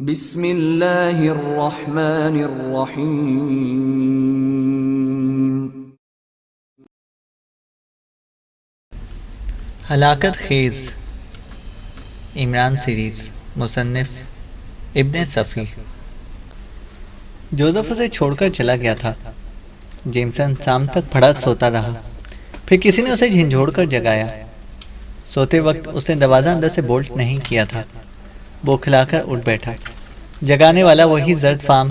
بسم اللہ الرحمن الرحیم۔ ہلاکت خیز عمران سیریز، مصنف ابن صفی۔ جوزف اسے چھوڑ کر چلا گیا تھا۔ جیمسن شام تک پڑا سوتا رہا، پھر کسی نے اسے جھنجھوڑ کر جگایا۔ سوتے وقت اس نے دروازہ اندر سے بولٹ نہیں کیا تھا۔ بوکھلا کر اٹھ بیٹھا۔ جگانے والا وہی زرد فام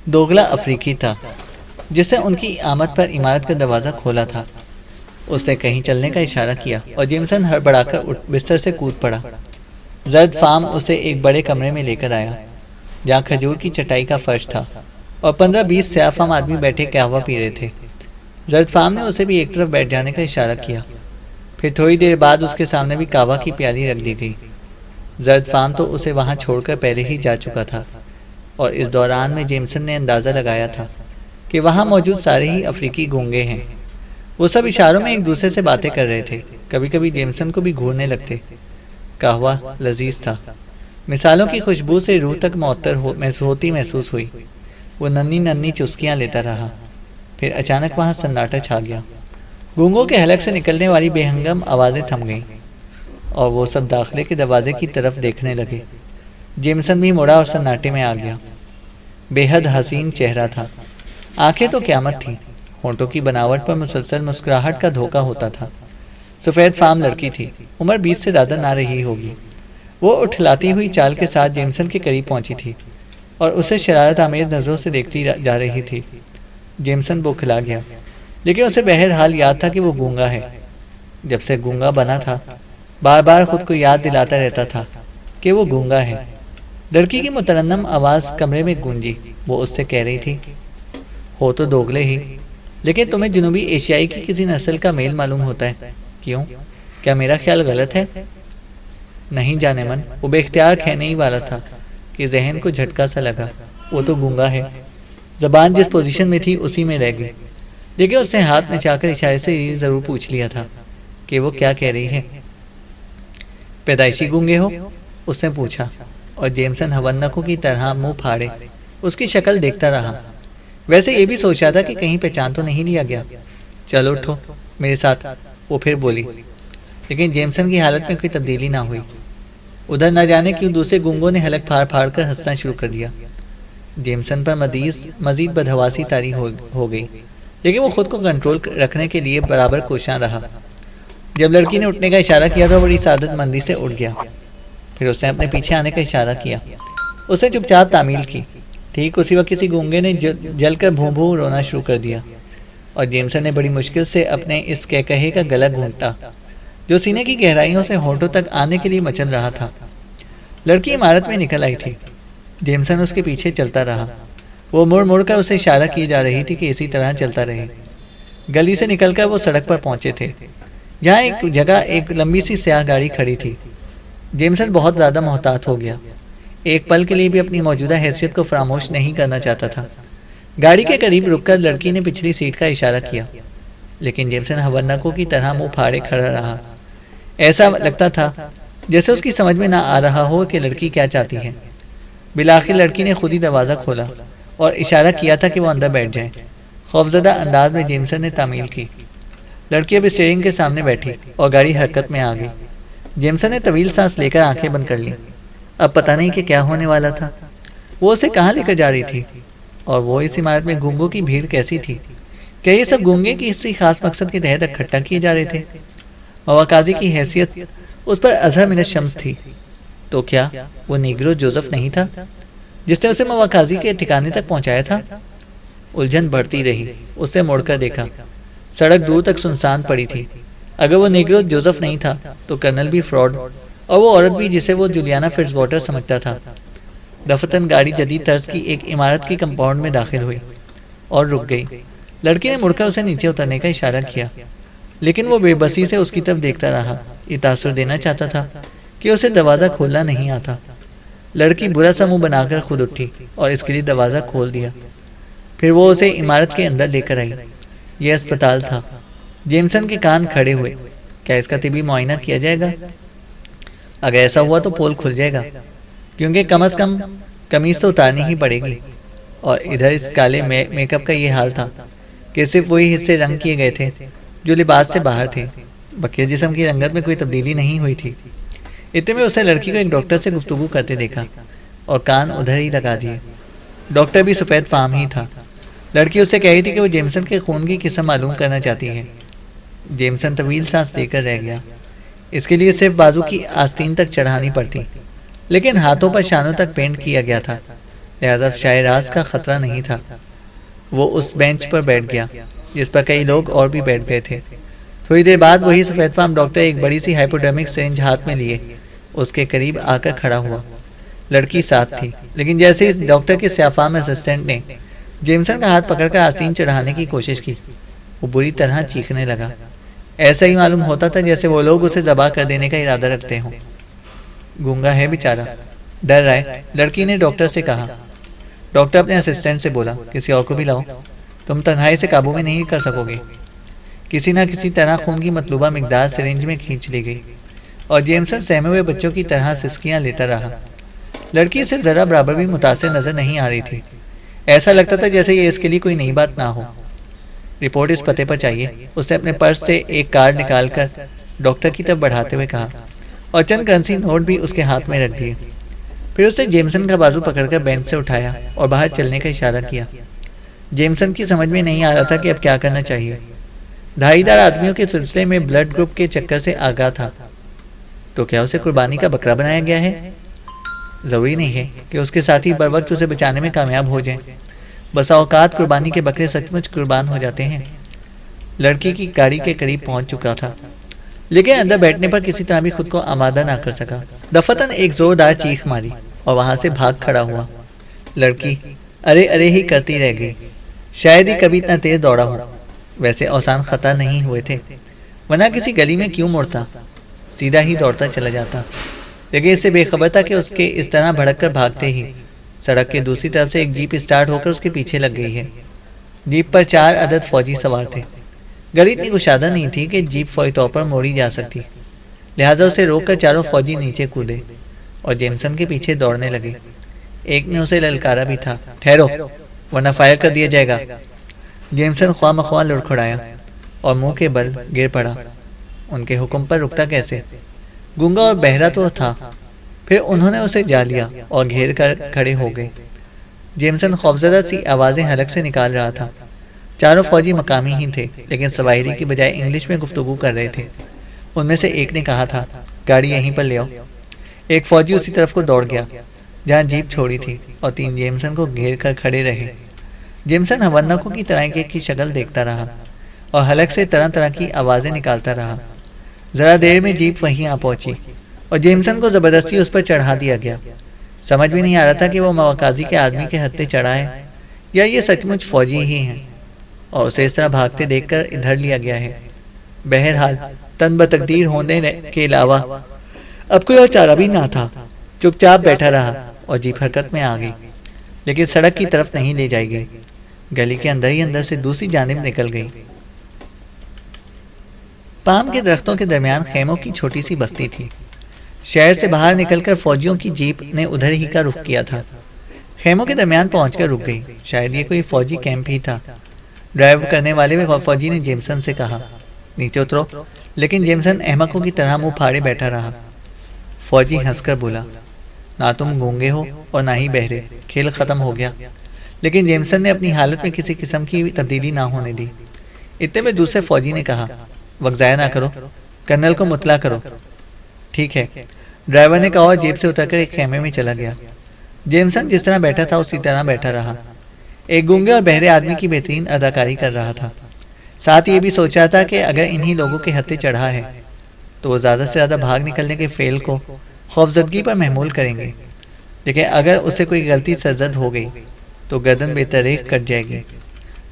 دوغلا افریقی تھا جس نے ان کی آمد پر عمارت کا دروازہ کھولا تھا۔ اس نے کہیں چلنے کا اشارہ کیا اور جیمسن ہڑبڑا کر بستر سے کود پڑا۔ زرد فام اسے ایک بڑے کمرے میں لے کر آیا جہاں کھجور کی چٹائی کا فرش تھا اور 15-20 سیاہ فام آدمی بیٹھے قہوہ پی رہے تھے۔ زرد فام نے اسے بھی ایک طرف بیٹھ جانے کا اشارہ کیا، پھر تھوڑی دیر بعد اس کے سامنے بھی قہوہ کی پیالی رکھ دی گئی۔ زرد فام تو اسے وہاں چھوڑ کر پہلے ہی جا چکا تھا، اور اس دوران میں جیمسن نے اندازہ لگایا تھا کہ وہاں موجود سارے ہی افریقی گونگے ہیں۔ وہ سب اشاروں میں ایک دوسرے سے باتیں کر رہے تھے، کبھی کبھی جیمسن کو بھی گھورنے لگتے۔ قہوہ لذیذ تھا، مثالوں کی خوشبو سے روح تک معطر محسوس ہوئی۔ وہ ننھی چسکیاں لیتا رہا، پھر اچانک وہاں سناٹا چھا گیا۔ گونگوں کے حلق سے نکلنے والی بے ہنگم آوازیں تھم گئیں اور وہ سب داخلے کے دروازے کی طرف دیکھنے لگے۔ جیمسن بھی مڑا اور سناٹے میں آ گیا۔ بے حد حسین چہرہ تھا، آنکھیں تو قیامت تھی، ہونٹوں کی بناوٹ پر مسلسل مسکراہٹ کا دھوکہ ہوتا تھا۔ سفید فام لڑکی تھی، عمر 20 سے زیادہ نہ رہی ہوگی۔ وہ اٹھلاتی ہوئی چال کے ساتھ جیمسن کے قریب پہنچی تھی اور اسے شرارت آمیز نظروں سے دیکھتی جا رہی تھی۔ جیمسن بوکھلا گیا، لیکن اسے بہرحال یاد تھا کہ وہ گونگا ہے۔ جب سے گونگا بنا تھا بار بار خود کو یاد دلاتا رہتا تھا کہ وہ گونگا ہے۔ لڑکی کی مترنم آواز کمرے میں گونجی۔ وہ اس سے کہہ رہی تھی، ہو تو دوگلے ہی، لیکن تمہیں جنوبی ایشیائی کی کسی نسل کا میل معلوم ہوتا ہے۔ کیوں؟ کیا میرا خیال غلط ہے؟ نہیں جانے من، وہ بے اختیار کہنے ہی والا تھا کہ ذہن کو جھٹکا سا لگا۔ وہ تو گونگا ہے۔ زبان جس پوزیشن میں تھی اسی میں رہ گئی، لیکن اس نے ہاتھ نچا کر اشارے سے یہ ضرور پوچھ لیا تھا کہ وہ کیا کہہ رہی ہے۔ پیدائشی گونگے ہو؟ اس نے پوچھا، اور جیمسن ہونکوں کی طرح منہ پھاڑے اس کی شکل دیکھتا رہا۔ ویسے یہ بھی سوچا تھا کہ کہیں پہچان تو نہیں لیا گیا۔ چلو اٹھو میرے ساتھ، وہ پھر بولی، لیکن جیمسن کی حالت میں کوئی تبدیلی نہ ہوئی۔ ادھر نہ جانے کیوں دوسرے گونگوں نے حلق پھاڑ پھاڑ کر ہنسنا شروع کر دیا۔ جیمسن پر مزید بدحواسی طاری ہو گئی، لیکن وہ خود کو کنٹرول رکھنے کے لیے برابر کوشاں رہا۔ جب لڑکی نے اٹھنے کا اشارہ کیا تو بڑی سعادت مندی سے اٹھ گیا۔ پھر اس نے اپنے پیچھے آنے کا اشارہ کیا۔ اس نے چپ چاپ تعمیل کی۔ ٹھیک اسی وقت کسی گونگے نے جل کر بھوں بھوں رونا شروع کر دیا، اور جیمسن نے بڑی مشکل سے اپنے اس کہے کا گلا گھونٹا جو سینے کی گہرائیوں سے ہونٹوں تک آنے کے لیے مچل رہا تھا۔ لڑکی عمارت میں نکل آئی تھی۔ جیمسن اس کے پیچھے چلتا رہا۔ وہ مڑ مڑ کر اسے اشارہ کی جا رہی تھی کہ اسی طرح چلتا رہے۔ گلی سے نکل کر وہ سڑک پر پہنچے تھے جہاں ایک جگہ ایک لمبی سی سیاہ گاڑی کھڑی تھی۔ جیمسن بہت زیادہ محتاط ہو گیا، ایک پل کے لیے بھی اپنی موجودہ حیثیت کو فراموش نہیں کرنا چاہتا تھا۔ گاڑی کے قریب رک کر لڑکی نے پچھلی سیٹ کا اشارہ کیا، لیکن جیمسن ہونکوں کی طرح منہ پھاڑے کھڑا رہا۔ ایسا لگتا تھا جیسے اس کی سمجھ میں نہ آ رہا ہو کہ لڑکی کیا چاہتی ہے۔ بالآخر لڑکی نے خود ہی دروازہ کھولا اور اشارہ کیا تھا کہ وہ اندر بیٹھ جائیں۔ خوفزدہ انداز میں جیمسن نے تعمیل کی۔ لڑکی اب اسٹیئرنگ کے سامنے بیٹھی اور گاڑی حرکت میں آ گئی۔ جیمسن نے طویل سانس لے کر آنکھیں بند کر لیں۔ اب پتہ نہیں کہ کیا ہونے والا تھا۔ وہ اسے کہاں لے کر جا رہی تھی، اور وہ اس عمارت میں گونگوں کی بھیڑ کیسی تھی؟ کیا یہ سب گونگے کسی خاص مقصد کے تحت اکٹھا کیے جا رہے تھے؟ مواقعی کی حیثیت اس پر اظہر من الشمس تھی، تو کیا وہ نیگرو جوزف نہیں تھا جس نے اسے مواقعی کے ٹھکانے تک پہنچایا تھا؟ الجھن بڑھتی رہی۔ اس نے مڑ کر دیکھا، سڑک دور تک سنسان پڑی تھی۔ اگر وہ نیگرو جوزف نہیں تھا تو کرنل بھی فراڈ، اور وہ عورت بھی جسے وہ جولیانا فٹز واٹر سمجھتا تھا۔ دفتن گاڑی جدید طرز کی ایک عمارت کی کمپاؤنڈ میں داخل ہوئی اور رک گئی۔ لڑکی نے مڑ کر اسے نیچے اترنے کا اشارہ کیا، لیکن وہ بے بسی سے اس کی طرف دیکھتا رہا۔ یہ تاثر دینا چاہتا تھا کہ اسے دروازہ کھولنا نہیں آتا۔ لڑکی برا سا منہ بنا کر خود اٹھی اور اس کے لیے دروازہ کھول دیا۔ پھر وہ اسے عمارت کے اندر لے کر آئی۔ یہ اسپتال تھا۔ جیمسن کے کان کھڑے ہوئے۔ کیا اس کا طبی معائنہ کیا جائے گا؟ اگر ایسا ہوا تو پول کھل جائے گا، کیونکہ کم از کم قمیض تو اتارنی ہی پڑے گی۔ اور ادھر اس کالے میک اپ کا یہ حال تھا کہ صرف وہی حصے رنگ کیے گئے تھے جو لباس سے باہر تھے، بقیہ جسم کی رنگت میں کوئی تبدیلی نہیں ہوئی تھی۔ اتنے میں اس نے لڑکی کو ایک ڈاکٹر سے گفتگو کرتے دیکھا اور کان ادھر ہی لگا دیے۔ ڈاکٹر بھی سفید فام ہی تھا۔ لڑکی اس سے کہہ رہی تھی کہ وہ جیمسن کے خون کی قسم معلوم کرنا چاہتی ہے۔ جیمسن طویل سانس لے کر رہ گیا۔ اس کے لیے صرف بازو کی آستین تک چڑھانی پڑتی، لیکن ہاتھوں پر شانوں تک پینٹ کیا گیا تھا، لہذا شاہ راز کا خطرہ نہیں تھا۔ وہ اس بینچ پر بیٹھ گیا جس پر کئی لوگ اور بھی بیٹھ گئے تھے۔ تھوڑی دیر بعد وہی سفید فام ڈاکٹر ایک بڑی سی ہائپوڈرمک سرنج ہاتھ میں لیے اس کے قریب آ کر کھڑا ہوا۔ لڑکی ساتھ تھی، لیکن جیسے اس ڈاکٹر کے سیاہ فام اسسٹنٹ نے جیمسن کا ہاتھ پکڑ کر آستین چڑھانے کی کوشش کی، وہ بری طرح چیخنے لگا۔ ایسا ہی معلوم ہوتا تھا جیسے وہ لوگ اسے ذبح کر دینے کا ارادہ رکھتے ہوں۔ گونگا ہے بیچارہ، ڈر رہا ہے، لڑکی نے ڈاکٹر سے کہا۔ ڈاکٹر اپنے اسسٹنٹ سے بولا، کسی اور کو بھی لاؤ، تم تنہائی سے قابو میں نہیں کر سکو گے۔ کسی نہ کسی طرح خون کی مطلوبہ مقدار سرنج میں کھینچ لی گئی اور جیمسن سہمے ہوئے بچوں کی طرح سسکیاں لیتا رہا۔ لڑکی سے ذرا برابر بھی متاثر نظر نہیں آ رہی تھی۔ ایسا لگتا تھا جیسے یہ اس کے لیے کوئی نئی بات نہ ہو۔ رپورٹ اس پتے پر چاہیے، اس نے اپنے پرس سے ایک کارڈ نکال کر ڈاکٹر کی طرف بڑھاتے ہوئے کہا، اور چند کرنسی نوٹ بھی اس کے ہاتھ میں رکھ دیے۔ پھر اس نے جیمسن کا بازو پکڑ کر بینچ سے اٹھایا اور باہر چلنے کا اشارہ کیا۔ جیمسن کی سمجھ میں نہیں آ رہا تھا کہ اب کیا کرنا چاہیے۔ دھائی دار آدمیوں کے سلسلے میں بلڈ گروپ کے چکر سے آگاہ تھا، تو کیا اسے قربانی کا بکرا بنایا گیا ہے؟ ضروری نہیں ہے کہ اس کے ساتھی بر وقت اسے بچانے میں کامیاب ہو جائیں، بسا اوقات قربانی کے بکرے سچ مچ قربان ہو جاتے ہیں۔ لڑکی کی گاڑی کے قریب پہنچ چکا تھا، لیکن اندر بیٹھنے پر کسی طرح بھی خود کو آمادہ نہ کر سکا۔ دفتن ایک زوردار چیخ ماری اور وہاں سے بھاگ کھڑا ہوا۔ لڑکی ارے ارے ہی کرتی رہ گئی۔ شاید ہی کبھی اتنا تیز دوڑا ہو۔ ویسے اوسان خطا نہیں ہوئے تھے، ورنہ کسی گلی میں کیوں مڑتا، سیدھا ہی دوڑتا چلا جاتا۔ لیکن اس سے بے خبر تھا کہ اس کے اس طرح بھڑک کر بھاگتے ہی سڑک کے دوسری طرف سے ایک جیپ اسٹارٹ ہو کر اس کے پیچھے لگ گئی ہے۔ جیپ پر 4 عدد فوجی سوار تھے۔ گلی اتنی کشادہ نہیں تھی کہ جیپ فوری طور پر موڑی جا سکتی، لہٰذا اسے روک کر چاروں فوجی نیچے کودے اور جیمسن کے پیچھے دوڑنے لگے۔ ایک نے اسے للکارا بھی تھا، ٹھہرو ورنہ فائر کر دیا جائے گا۔ جیمسن خواہ مخواہ لڑکھڑایا اور منہ کے بل گر پڑا۔ ان کے حکم پر رکتا کیسے؟ گونگا اور بہرا تو تھا۔ پھر انہوں نے اسے جا لیا اور گھیر کر کھڑے ہو گئے۔ جیمسن خوفزدہ سی آوازیں حلق سے نکال رہا تھا۔ چاروں فوجی مقامی ہی تھے، لیکن سواحلی کی بجائے انگلش میں گفتگو کر رہے تھے۔ ان میں سے ایک نے کہا تھا، گاڑی یہیں پر لے آؤ۔ ایک فوجی اسی طرف کو دوڑ گیا جہاں جیپ چھوڑی تھی اور 3 جیمسن کو گھیر کر کھڑے رہے۔ جیمسن ہونکوں کی طرح ایک کی شکل دیکھتا رہا اور حلق سے طرح طرح کی آوازیں نکالتا رہا۔ ذرا دیر میں جیپ وہیں آ پہنچی اور جیمسن کو زبردستی اس پر چڑھا دیا گیا۔ سمجھ بھی نہیں آ رہا تھا کہ وہ مواقعی کے آدمی کے ہتھے چڑھا ہے یا یہ سچ مچ فوجی ہی ہیں، اور اسے اس طرح بھاگتے دیکھ کر ادھر لیا گیا ہے۔ بہرحال تن بتقدیر ہونے کے علاوہ اب کوئی اور چارہ بھی نہ تھا۔ چپ چاپ بیٹھا رہا اور جیپ حرکت میں آ گئی، لیکن سڑک کی طرف نہیں لے جائی گئی، گلی کے اندر ہی اندر سے دوسری جانب نکل گئی۔ پام کے درختوں کے درمیان خیموں کی چھوٹی سی بستی تھی۔ شہر سے باہر نکل کر فوجیوں کی جیپ نے ادھر ہی کا رخ کیا تھا۔ خیموں کے درمیان پہنچ کر رک گئی۔ شاید یہ کوئی فوجی کیمپ ہی تھا۔ ڈرائیو کرنے والے فوجی نے جیمسن سے کہا، نیچے اترو، لیکن جیمسن احمقوں کی طرح منہ پھاڑے بیٹھا رہا۔ فوجی ہنس کر بولا، نہ تم گونگے ہو اور نہ ہی بہرے، کھیل ختم ہو گیا۔ لیکن جیمسن نے اپنی حالت میں کسی قسم کی تبدیلی نہ ہونے دی۔ اتنے میں دوسرے فوجی نے کہا، وقت ضائع نہ کرو، کرنل کو مطلع کرو۔ ٹھیک ہے، ڈرائیور نے کہا اور جیب سے اتر کر ایک خیمے میں چلا گیا۔ جیمسن جس طرح بیٹھا تھا اسی طرح بیٹھا رہا۔ ایک گونگے اور بہرے آدمی کی بہترین اداکاری کر رہا تھا۔ ساتھ یہ بھی سوچ رہا تھا کہ اگر انہی لوگوں کے ہتھے چڑھا ہے تو وہ زیادہ سے زیادہ بھاگ نکلنے کے فعل کو خوفزدگی پر محمول کریں گے، لیکن اگر اس سے کوئی غلطی سرزد ہو گئی تو گردن بے طریق کٹ جائے گی۔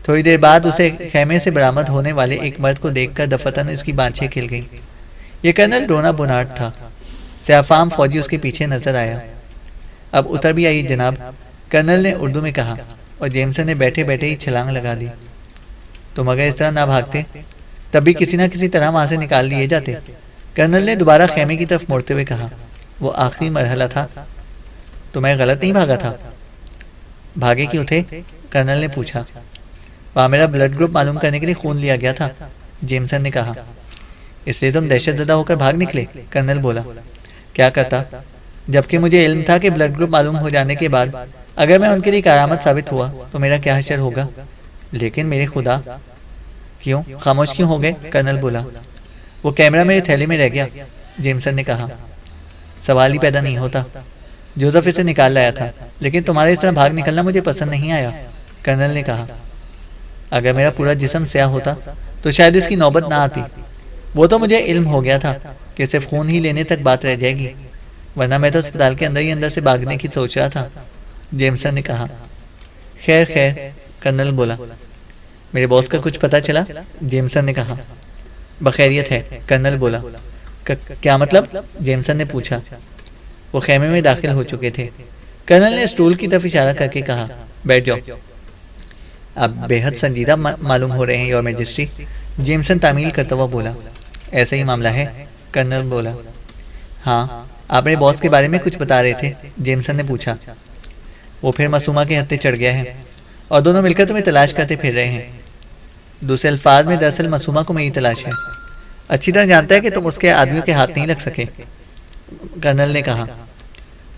تھوڑی دیر بعد اسے خیمے سے برآمد ہونے والے ایک مرد کو دیکھ کر دفتن اس کی بانچھیں کھل گئیں۔ یہ کرنل ڈونا بونارڈ تھا۔ سیاہ فام فوجی اس کے پیچھے نظر آیا۔ اب اتر بھی آئی جناب، کرنل نے اردو میں کہا، اور جیمسن نے بیٹھے بیٹھے ہی چھلانگ لگا دی۔ تم اگر اس طرح نہ بھاگتے تب بھی کسی نہ کسی طرح وہاں سے نکال لیے جاتے، کرنل نے دوبارہ خیمے کی طرف مڑتے ہوئے کہا۔ وہ آخری مرحلہ تھا۔ تو میں غلط نہیں بھاگا تھا؟ بھاگے کیوں تھے؟ کرنل نے پوچھا۔ وہاں میرا بلڈ گروپ معلوم کرنے کے لیے خون لیا گیا تھا، جیمسن نے کہا۔ اس لیے تم دہشت زدہ ہو کر بھاگ نکلے؟ کرنل بولا۔ کیا کرتا، جبکہ مجھے علم تھا کہ بلڈ گروپ معلوم ہو جانے کے بعد اگر میں ان کے لیے کارآمد ثابت ہوا تو میرا کیا حشر ہوگا۔ لیکن میرے خدا، کیوں خاموش کیوں ہو گئے؟ کرنل بولا۔ وہ کیمرہ میرے تھیلے میں رہ گیا، جیمسن نے کہا۔ سوال ہی پیدا نہیں ہوتا، جوزف اسے نکال لایا تھا، لیکن تمہارا اس طرح بھاگ نکلنا مجھے پسند نہیں آیا، کرنل نے کہا۔ اگر میرا پورا جسم سیاہ ہوتا تو شاید اس کی نوبت نہ آتی۔ وہ تو مجھے علم ہو گیا تھا کہ صرف خون ہی لینے تک بات رہ جائے گی، ورنہ میں تو اسپتال کے اندر ہی اندر سے بھاگنے کی سوچ رہا تھا، جیمسن نے کہا۔ خیر خیر، کرنل بولا۔ میرے باس کا کچھ پتہ چلا؟ جیمسن نے کہا۔ بخیریت ہے، کرنل بولا۔ کیا مطلب؟ جیمسن نے پوچھا۔ وہ خیمے میں داخل ہو چکے تھے۔ کرنل نے اسٹول کی طرف اشارہ کر کے کہا، بیٹھ جاؤ۔ آپ بے حد سنجیدہ معلوم ہو رہے ہیں یور میجسٹری، جیمسن تعمیل کرتا ہوا بولا۔ ایسا ہی معاملہ ہے، کرنل بولا۔ ہاں، آپ میرے باس کے بارے میں کچھ بتا رہے تھے، جیمسن نے پوچھا۔ وہ پھر معصومہ کے ہتھے چڑھ گیا ہے اور دونوں مل کر تمہیں تلاش کرتے پھر رہے ہیں۔ دوسرے الفاظ میں دراصل معصومہ کو میری تلاش ہے، اچھی طرح جانتا ہے کہ تم اس کے آدمیوں کے ہاتھ نہیں لگ سکے، کرنل نے کہا۔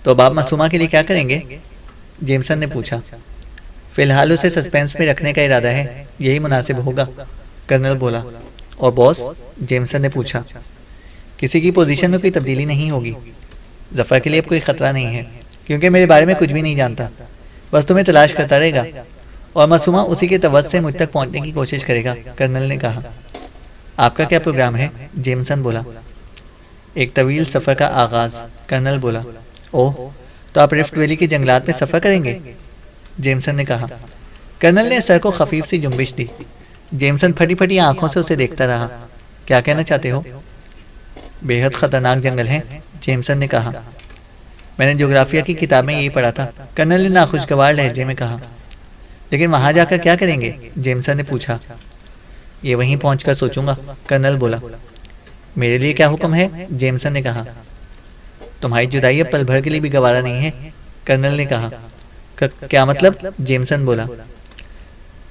تو اب آپ معصومہ کے لیے کیا کریں گے؟ جیمسن نے پوچھا۔ فی الحال اسے سسپینس میں رکھنے کا ارادہ ہے، یہی مناسب ہوگا، کرنل بولا۔ اور باس؟ جیمسن نے پوچھا۔ کسی کی پوزیشن میں کوئی تبدیلی نہیں ہوگی، ظفر کے لیے اب کوئی خطرہ نہیں ہے، کیونکہ میرے بارے میں کچھ بھی نہیں جانتا، بس تمہیں تلاش کرتا رہے گا، اور معصومہ اسی کے توسط سے مجھ تک پہنچنے کی کوشش کرے گا، کرنل نے کہا۔ آپ کا کیا پروگرام ہے؟ جیمسن بولا۔ ایک طویل سفر کا آغاز، کرنل بولا۔ اوہ، تو آپ رفٹ ویلی کے جنگلات میں سفر کریں گے؟ جیمسن نے کہا۔ کرنل نے سر کو خفیف سی جنبش دی۔ جیمسن پھٹی پھٹی آنکھوں سے اسے دیکھتا رہا۔ کیا کہنا چاہتے ہو؟ بے حد خطرناک جنگل ہیں، جیمسن نے کہا۔ میں نے جغرافیہ کی کتاب میں یہی پڑھا تھا، کرنل نے ناخوشگوار لہجے میں کہا۔ لیکن وہاں جا کر کیا کریں گے؟ جیمسن نے پوچھا۔ یہ وہیں پہنچ کر سوچوں گا، کرنل بولا۔ میرے لیے کیا حکم ہے؟ جیمسن نے کہا۔ تمہاری جدائی اب پل بھر کے لیے بھی گوارا نہیں ہے، کرنل نے کہا۔ کیا مطلب؟ جیمسن بولا۔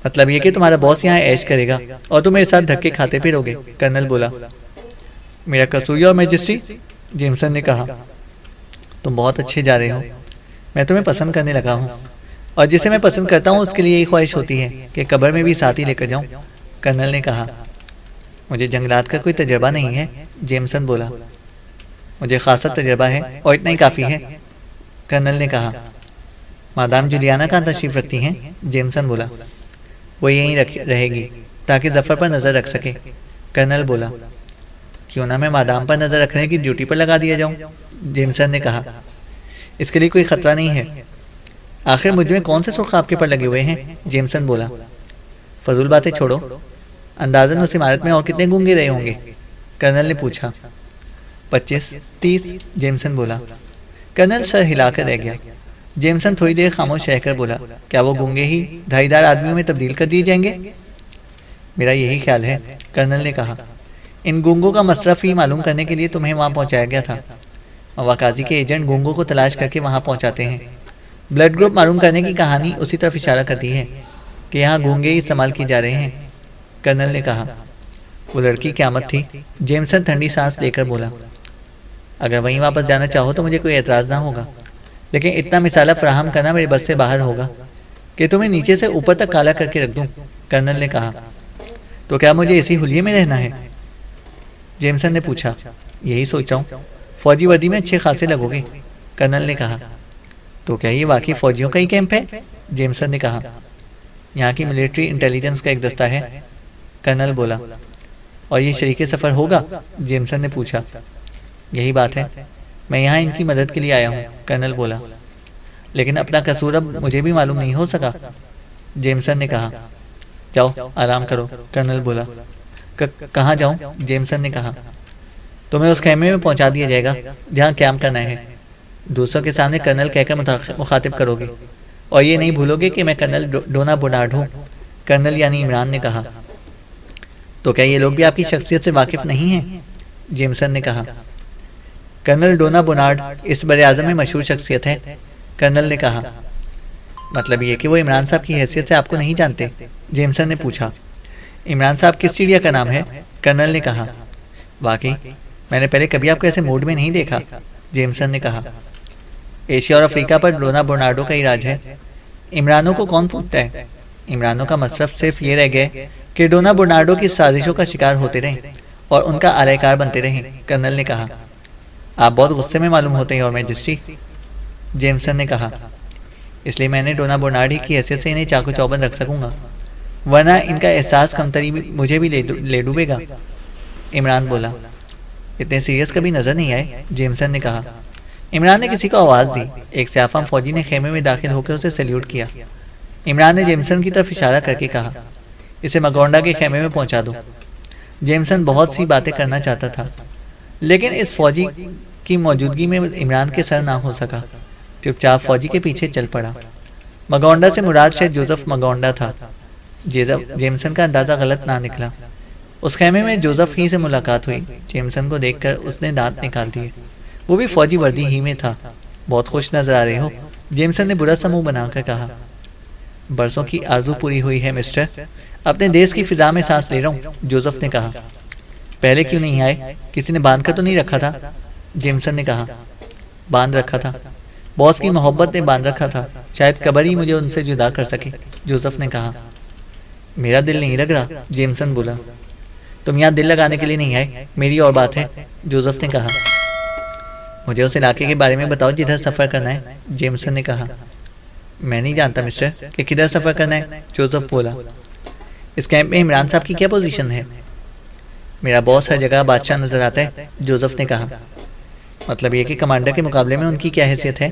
مطلب یہ کہ تمہارا باس یہاں عیش کرے گا اور تم میرے ساتھ دھکے کھاتے پھرو گے، کرنل بولا۔ میرا قصور یور میجسٹری، جیمسن نے کہا۔ تم بہت اچھے جا رہے ہو، میں تمہیں پسند کرنے لگا ہوں، اور جسے میں پسند کرتا ہوں اس کے لیے یہی خواہش ہوتی ہے کہ قبر میں بھی ساتھ ہی لے کر جاؤں، کرنل نے کہا۔ مجھے جنگلات کا کوئی تجربہ نہیں ہے، جیمسن بولا۔ مجھے خاصا تجربہ ہے اور اتنا ہی کافی ہے، کرنل نے کہا۔ مادام جولیانا کہاں تشریف رکھتی ہیں؟ جیمسن بولا۔ وہ یہیں رہے گی تاکہ ظفر پر نظر رکھ سکے، کرنل بولا۔ کیوں نہ میں مادام پر نظر رکھنے کی ڈیوٹی پر لگا دیا جاؤں، جیمسن نے کہا۔ اس کے لیے کوئی خطرہ نہیں ہے، آخر مجھ میں کون سے سرخ آپ کے پر لگے ہوئے ہیں، جیمسن بولا۔ فضول باتیں چھوڑو، اندازاً اس عمارت میں اور کتنے گونگے رہے ہوں گے، کرنل نے پوچھا۔ 25 30، جیمسن بولا۔ کرنل سر ہلا کر رہ گیا۔ جیمسن تھوڑی دیر خاموش رہ کر بولا، کیا وہ گونگے ہی دھائی دار آدمیوں میں تبدیل کر دیے جائیں گے؟ میرا یہی خیال ہے، کرنل نے کہا۔ ان گونگوں کا مصرف ہی معلوم کرنے کے لیے تمہیں وہاں پہنچایا گیا تھا، اور وقاضی کے ایجنٹ گونگوں کو تلاش کر کے وہاں پہنچاتے ہیں۔ بلڈ گروپ معلوم کرنے کی کہانی اسی طرف اشارہ کرتی ہے کہ یہاں گونگے ہی استعمال کی جا رہے ہیں، کرنل نے کہا۔ وہ لڑکی قیامت تھی، جیمسن ٹھنڈی سانس لے کر بولا۔ اگر وہیں واپس جانا چاہو تو مجھے کوئی اعتراض نہ ہوگا، لیکن اتنا مثالہ فراہم کرنا میرے بس سے باہر ہوگا کہ تمہیں نیچے سے اوپر تک کالا کر کے رکھ دوں، کرنل نے کہا۔ تو کیا مجھے اسی حلیے میں رہنا ہے؟ جیمسن نے پوچھا۔ یہی سوچ رہا ہوں، فوجی وردی میں اچھے خاصے لگو گے، کرنل نے کہا۔ تو کیا یہ واقعی فوجیوں کا ہی کیمپ ہے؟ جیمسن نے کہا۔ یہاں کی ملٹری انٹیلیجنس کا ایک دستہ ہے، کرنل بولا۔ اور یہ شریک سفر ہوگا؟ جیمسن نے پوچھا۔ یہی بات ہے، میں یہاں ان کی مدد کے لیے آیا ہوں، کرنل بولا۔ لیکن اپنا قصور اب مجھے بھی معلوم نہیں ہو سکا، جیمسن نے کہا۔ جاؤ آرام کرو، کرنل بولا۔ کہاں جاؤں؟ جیمسن نے کہا۔ تمہیں اس خیمے میں پہنچا دیا جائے گا جہاں کیمپ کرنا ہے، دوسروں کے سامنے کرنل کہہ کر مخاطب کرو گے، اور یہ نہیں بھولو گے کہ میں کرنل ڈونا بونارڈ ہوں، کرنل یعنی عمران نے کہا۔ تو کیا یہ لوگ بھی آپ کی شخصیت سے واقف نہیں ہیں؟ جیمسن نے کہا۔ کرنل ڈونا بونارڈ اس بر اعظم میں مشہور شخصیت ہے، کرنل نے کہا۔ مطلب یہ کہ وہ عمران صاحب کی حیثیت سے آپ کو نہیں جانتے؟ جیمسن نے پوچھا۔ عمران صاحب کس چڑیا کا نام ہے؟ کرنل نے کہا۔ واقعی میں نے پہلے کبھی آپ کو ایسے موڈ میں نہیں دیکھا، جیمسن نے کہا۔ ایشیا اور افریقہ پر ڈونا برنارڈو کا ہی راج ہے، عمرانوں کو کون پوچھتا ہے؟ عمرانوں کا مصرف صرف یہ رہ گیا کہ ڈونا برنارڈو کی سازشوں کا شکار ہوتے رہیں اور ان کا اعلی کار بنتے رہیں، کرنل نے کہا۔ آپ بہت غصے میں معلوم ہوتے ہیں اور میجسٹری، جیمسن نے کہا۔ اس لیے میں نے ڈونا برنارڈی کی حیثیت سے انہیں چاقو چوبند رکھ سکوں گا، ورنہ ان کا احساس کمتری مجھے بھی لے ڈوبے گا، عمران بولا۔ اتنے سیریس کبھی نظر نہیں آئے، جیمسن نے کہا۔ عمران نے کسی کو آواز دی۔ ایک سیاہ فوجی نے خیمے میں داخل ہو کر اسے سیلیوٹ کیا۔ عمران نے جیمسن کی طرف اشارہ کر کے کہا، اسے مگونڈا کے خیمے میں پہنچا دو۔ جیمسن بہت سی باتیں کرنا چاہتا تھا، لیکن اس فوجی کی موجودگی میں عمران کے سر نہ ہو سکا۔ چپ چاپ فوجی کے پیچھے چل پڑا۔ مگونڈا سے مراد شاید جوزف مگونڈا تھا۔ جیمسن کا اندازہ غلط نہ نکلا۔ اس خیمے میں جوزف ہی سے ملاقات ہوئی۔ جیمسن کو دیکھ کر اس نے دانت نکال دیے۔ وہ بھی فوجی وردی ہی میں تھا۔ بہت خوش نظر آ رہے ہو، جیمسن نے برا سا منہ بنا کر کہا۔ برسوں کی آرزو پوری ہوئی ہے مسٹر، اپنے دیس کی فضا میں سانس لے رہا ہوں، جوزف نے کہا۔ پہلے کیوں نہیں آئے؟ کسی نے باندھ کر تو نہیں رکھا تھا؟ جیمسن نے کہا۔ باندھ رکھا تھا، باس کی محبت نے باندھ رکھا تھا، شاید قبر ہی مجھے ان سے جدا کر سکے، جوزف نے کہا۔ میرا دل نہیں لگ رہا، جیمسن بولا۔ تم یہاں دل لگانے کے لیے نہیں آئے، میری اور بات ہے، جوزف نے کہا۔ مجھے اس علاقے کے بارے میں بتاؤ جدھر سفر کرنا ہے، جیمسن نے کہا۔ میں نہیں جانتا مسٹر کہ کدھر سفر کرنا ہے، جوزف بولا۔ اس کیمپ میں عمران صاحب کی کیا پوزیشن ہے؟ میرا باس ہر جگہ بادشاہ نظر آتا ہے، جوزف نے کہا۔ مطلب یہ کہ کمانڈر کے مقابلے میں ان کی کیا حیثیت ہے؟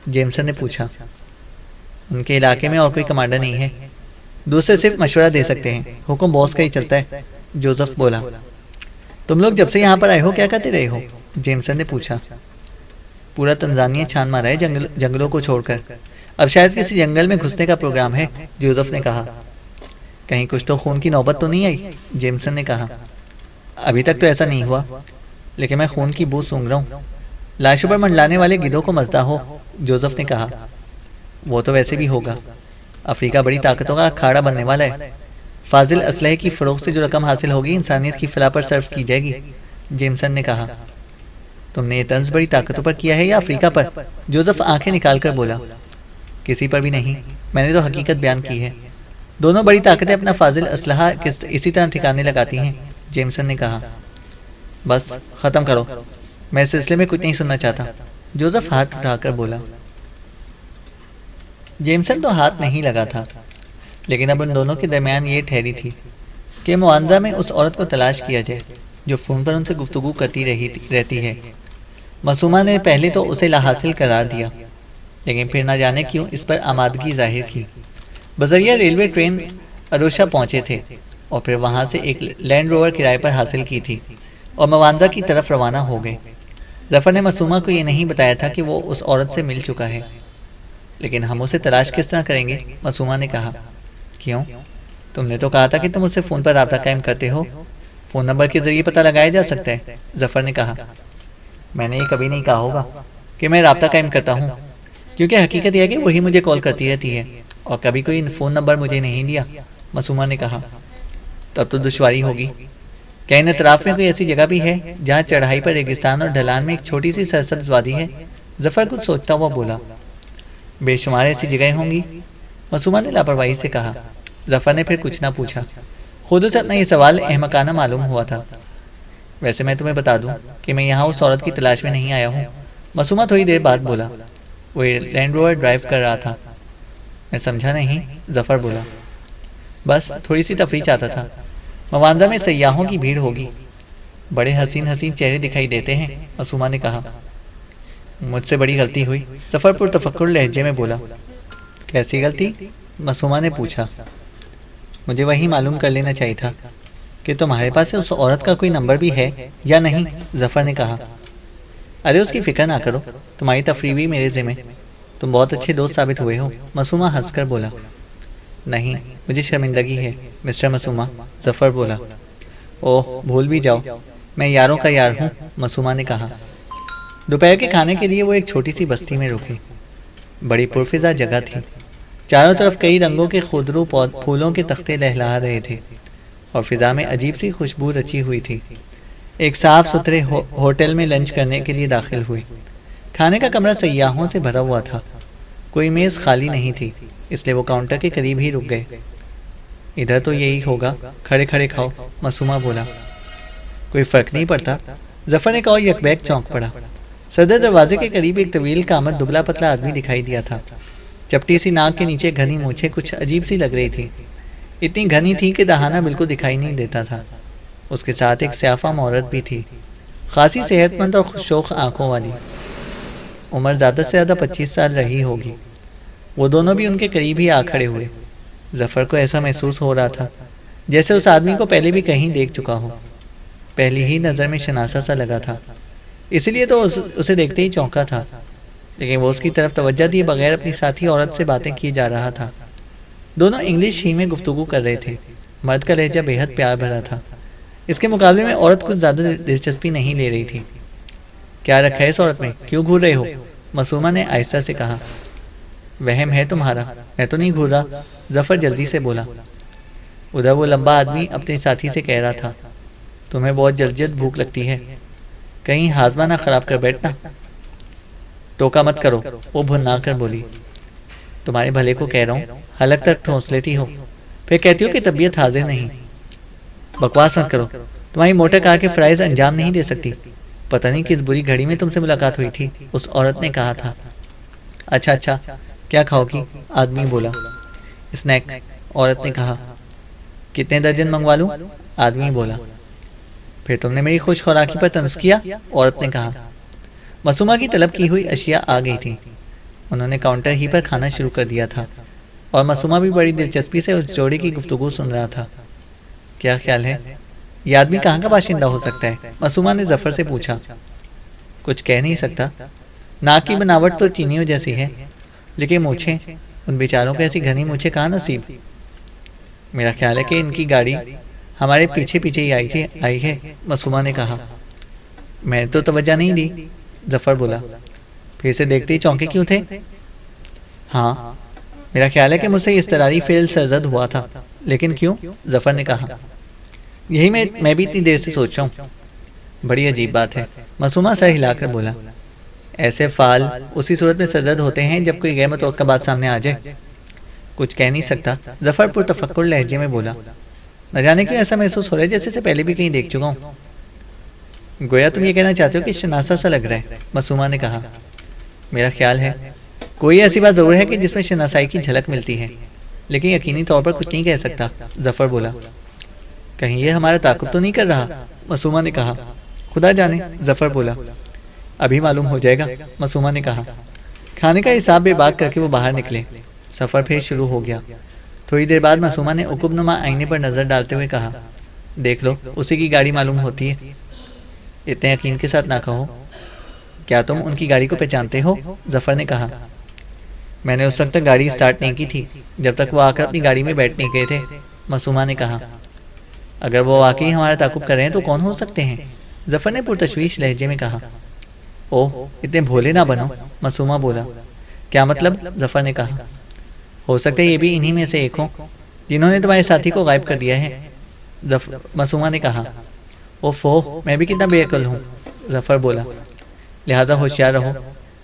جیمسن نے پوچھا۔ ان کے علاقے میں اور کوئی کمانڈر نہیں ہے، دوسرے صرف مشورہ دے سکتے ہیں، حکم باس کا ہی چلتا ہے، جوزف بولا۔ تم لوگ جب سے یہاں پر آئے ہو کیا کرتے رہے ہو؟ جیمسن نے پوچھا۔ پورا تنزانیہ چھان مارا ہے جنگلوں کو چھوڑ کر، اب شاید کسی جنگل میں گھسنے کا پروگرام ہے، جوزف نے کہا۔ کہیں کچھ تو خون کی نوبت تو نہیں آئی؟ جیمسن نے کہا۔ ابھی تک تو ایسا نہیں ہوا، لیکن میں خون کی بو سونگھ رہا ہوں۔ لاشوں پر منڈلانے والے گدھوں کو مزدہ ہو، جوزف نے کہا۔ وہ تو ویسے بھی ہوگا، افریقہ بڑی طاقتوں کا اکھاڑا بننے والا ہے، فاضل اسلحے کی فروخت سے جو رقم حاصل ہوگی انسانیت کی فلاح پر صرف کی جائے گی، جیمسن نے کہا۔ تم نے یہ طنز بڑی طاقتوں پر کیا ہے یا افریقہ پر؟ جوزف آنکھیں نکال کر بولا۔ کسی پر بھی نہیں، میں نے تو حقیقت بیان کی ہے۔ دونوں بڑی طاقتیں اپنا فاضل اسلحہ اسی طرح ٹھکانے لگاتی ہیں، جیمسن نے کہا۔ بس ختم کرو، میں اس سلسلے میں کچھ نہیں سننا چاہتا، جوزف ہاتھ اٹھا کر بولا۔ جیمسن تو ہاتھ نہیں لگا تھا، لیکن اب ان دونوں کے درمیان یہ ٹھہری تھی کہ موانزہ میں اس عورت کو تلاش کیا جائے جو فون پر ان سے گفتگو کرتی رہتی ہے۔ معصومہ نے پہلے تو اسے لا حاصل قرار دیا، لیکن پھر نہ جانے کیوں اس پر آمادگی ظاہر کی۔ بذریعہ ریلوے ٹرین اروشا پہنچے تھے اور پھر وہاں سے ایک لینڈ روور کرائے پر حاصل کی تھی اور موانزہ کی طرف روانہ ہو گئے۔ ظفر نے معصومہ کو یہ نہیں بتایا تھا کہ وہ اس عورت سے مل چکا ہے۔ لیکن ہم اسے تلاش کس طرح کریں گے؟ معصومہ نے کہا۔ کیوں؟ تم نے تو کہا تھا کہ تم اس سے فون پر رابطہ قائم کرتے ہو، فون نمبر کے ذریعے پتہ لگایا جا سکتا ہے، ظفر نے کہا۔ میں نے یہ کبھی نہیں کہا ہوگا کہ میں رابطہ قائم کرتا ہوں، کیونکہ حقیقت یہ ہے کہ وہی مجھے کال کرتی رہتی ہے اور کبھی کوئی فون نمبر مجھے نہیں دیا، معصومہ نے کہا۔ تب تو دشواری ہوگی۔ کیا ان اطراف میں کوئی ایسی جگہ بھی ہے جہاں چڑھائی پر ریگستان اور ڈھلان میں ایک چھوٹی سی سرسبز وادی ہے؟ ظفر کچھ سوچتا ہوا بولا۔ بے شمار ایسی جگہیں ہوں گی، معصومہ نے لاپرواہی سے کہا۔ ظفر نے پھر کچھ نہ پوچھا، خود سے اپنا یہ سوال احمقانہ معلوم ہوا تھا۔ ویسے میں تمہیں بتا دوں کہ میں یہاں اس عورت کی تلاش میں نہیں آیا ہوں، معصومہ تھوڑی دیر بعد بولا۔ وہ لینڈ روور ڈرائیو کر رہا تھا۔ میں سمجھا نہیں، ظفر بولا۔ بس تھوڑی سی تفریح چاہتا تھا۔ موانزہ میں سیاحوں کی بھیڑ ہوگی، بڑے حسین حسین چہرے دکھائی دیتے ہیں، معصومہ نے کہا۔ مجھ سے بڑی غلطی ہوئی، ظفر پر تفکر لہجے میں بولا۔ کیسی غلطی؟ معصومہ نے پوچھا۔ مجھے وہی معلوم کر لینا چاہیے تھا کہ تمہارے پاس اس عورت کا کوئی نمبر بھی ہے یا نہیں، ظفر نے کہا۔ ارے اس کی فکر نہ کرو، تمہاری تفریح بھی میرے ذمہ، تم بہت اچھے دوست ثابت ہوئے ہو، معصومہ ہنس کر بولا۔ نہیں، مجھے شرمندگی ہے مسٹر معصومہ، ظفر بولا۔ اوہ بھول بھی جاؤ، میں یاروں کا یار ہوں، معصومہ نے کہا۔ دوپہر کے کھانے کے لیے وہ ایک چھوٹی سی بستی میں رکے۔ بڑی پرفضا جگہ تھی. چاروں طرف کئی رنگوں کے خودرو پھولوں کے تختے لہلا رہے تھے اور فضا میں عجیب سی خوشبو رچی ہوئی تھی. ایک صاف ستھرے ہوٹل میں لنچ کرنے کے لیے داخل ہوئے. کھانے کا کمرہ سیاحوں سے بھرا ہوا تھا. کوئی میز خالی نہیں تھی، اس لیے وہ کاؤنٹر کے قریب ہی رک گئے. ادھر تو یہی ہوگا، کھڑے کھڑے کھاؤ، معصومہ بولا. کوئی فرق نہیں پڑتا، ظفر نے کہا اور یکبیک چونک پڑا. صدر دروازے کے قریب ایک طویل قامت دبلا پتلا آدمی دکھائی دیا تھا. چپٹی سی ناک کے نیچے گھنی مونچھیں کچھ عجیب سی لگ رہی تھی. اتنی گھنی تھی کہ دہانہ بالکل دکھائی نہیں دیتا تھا. اس کے ساتھ ایک سیاہ فام عورت بھی تھی، خاصی صحت مند اور شوخ آنکھوں والی. عمر زیادہ سے زیادہ 25 سال رہی ہوگی. وہ دونوں بھی ان کے قریب ہی آ کھڑے ہوئے. ظفر کو ایسا محسوس ہو رہا تھا جیسے اس آدمی کو پہلے بھی کہیں دیکھ چکا ہو. پہلی ہی نظر میں شناسا سا لگا تھا، اسی لیے تو اسے دیکھتے ہی چونکا تھا. لیکن وہ اس کی طرف توجہ دیے بغیر اپنی ساتھی عورت سے باتیں کیے جا رہا تھا. دونوں انگلش ہی میں گفتگو کر رہے تھے. مرد کا لہجہ بے حد پیار بھرا تھا. اس کے مقابلے میں عورت کچھ زیادہ دلچسپی نہیں لے رہی تھی. کیا رکھا ہے اس عورت میں، کیوں گھور رہے ہو؟ معصومہ نے آہستہ سے کہا. وہم ہے تمہارا، میں تو نہیں گھور رہا، ظفر جلدی سے بولا. ادھر وہ لمبا آدمی اپنے ساتھی سے کہہ رہا تھا. تمہیں بہت جلد بھوک لگتی ہے، کہیں ہاضمہ نہ خراب کر بیٹھنا. ٹوکا مت کرو، وہ بھنا کر بولی. تمہارے بھلے کو کہہ رہا ہوں، حلق تک ٹھونس لیتی ہو، پھر کہتی ہو کہ طبیعت حاضر نہیں. بکواس مت کرو، تمہاری موٹر کار کے فرائض انجام نہیں دے سکتی. پتہ نہیں کس بری گھڑی میں تم سے ملاقات ہوئی تھی، اس عورت نے کہا تھا. اچھا، کیا کھاؤ گی؟ آدمی بولا. اسنیک، عورت نے کہا. کتنے درجن منگوا لوں؟ آدمی بولا. پھر تم نے میری خوش خوراکی پر طنز کیا، عورت نے کہا. معصومہ کی طلب کی ہوئی اشیاء آ گئی تھیں. انہوں نے کاؤنٹر ہی پر کھانا شروع کر دیا تھا اور معصومہ بھی بڑی دلچسپی سے اس جوڑے کی گفتگو سن رہا تھا. کیا خیال ہے، یہ آدمی کہاں کا باشندہ ہو سکتا ہے؟ معصومہ نے ظفر سے پوچھا. کچھ کہہ نہیں سکتا. ناک کی بناوٹ تو چینیوں جیسی ہے، لیکن مونچھیں، ان بیچاروں کو ایسی گھنی مونچھیں کہاں نصیب. میرا خیال ہے کہ ان کی گاڑی ہمارے پیچھے ہی آئی ہے، معصومہ نے کہا. میں نے تو توجہ نہیں دی، ظفر بولا. پھر سے دیکھتے ہی چونکے کیوں تھے؟ ہاں، میرا خیال ہے کہ مجھ سے اضطراری فعل سرزد ہوا تھا. لیکن کیوں؟ ظفر نے کہا. یہی میں بھی اتنی دیر سے سوچ رہا ہوں. بڑی عجیب بات ہے، معصومہ سر ہلا کر بولا. ایسے فعال اسی صورت میں سرزد ہوتے ہیں جب کوئی غیر متوقع بات سامنے آ جائے. کچھ کہہ نہیں سکتا، ظفر پرتفکر لہجے میں بولا. نہ جانے کیوں ایسا محسوس ہو رہا ہے جیسے سے پہلے بھی کہیں دیکھ چکا ہوں. گویا تم یہ کہنا چاہتے ہو کہ شناسا سا لگ رہا ہے، معصومہ نے کہا. میرا خیال ہے کوئی ایسی بات ضرور ہے کہ جس میں شناسائی کی جھلک ملتی ہے، لیکن یقینی طور پر کچھ نہیں کہہ سکتا، ظفر بولا. کہیں یہ ہمارا تعاقب تو نہیں کر رہا، معصومہ نے کہا. خدا جانے، ظفر بولا. ابھی معلوم ہو جائے گا، معصومہ نے کہا. کھانے کا حساب بے باک کر کے وہ باہر نکلے. سفر پھر شروع ہو گیا. تھوڑی دیر بعد معصومہ نے عقب نما آئینے پر نظر ڈالتے ہوئے کہا. دیکھ لو، اسی کی گاڑی معلوم ہوتی ہے. اتنے یقین کے ساتھ نہ کہو. کیا تم ان کی گاڑی کو پہچانتے ہو؟ ظفر نے کہا. میں نے اس وقت تک گاڑی اسٹارٹ نہیں کی تھی جب تک وہ آ کر اپنی گاڑی میں بیٹھنے گئے تھے، معصومہ نے کہا. اگر وہ واقعی ہمارا تعاقب کر رہے ہیں تو کون ہو سکتے ہیں؟ ظفر نے پرتشویش لہجے میں کہا. اوہ، اتنے بھولے نہ بنو، معصومہ بولا. کیا مطلب؟ ظفر نے کہا. ہو سکتا ہے یہ بھی انہی میں سے ایک ہوں جنہوں نے تمہارے ساتھی کو غائب کر دیا ہے، معصومہ نے کہا. اوفو، میں بھی کتنا بے عقل ہوں، ظفر بولا. لہذا ہوشیار رہو،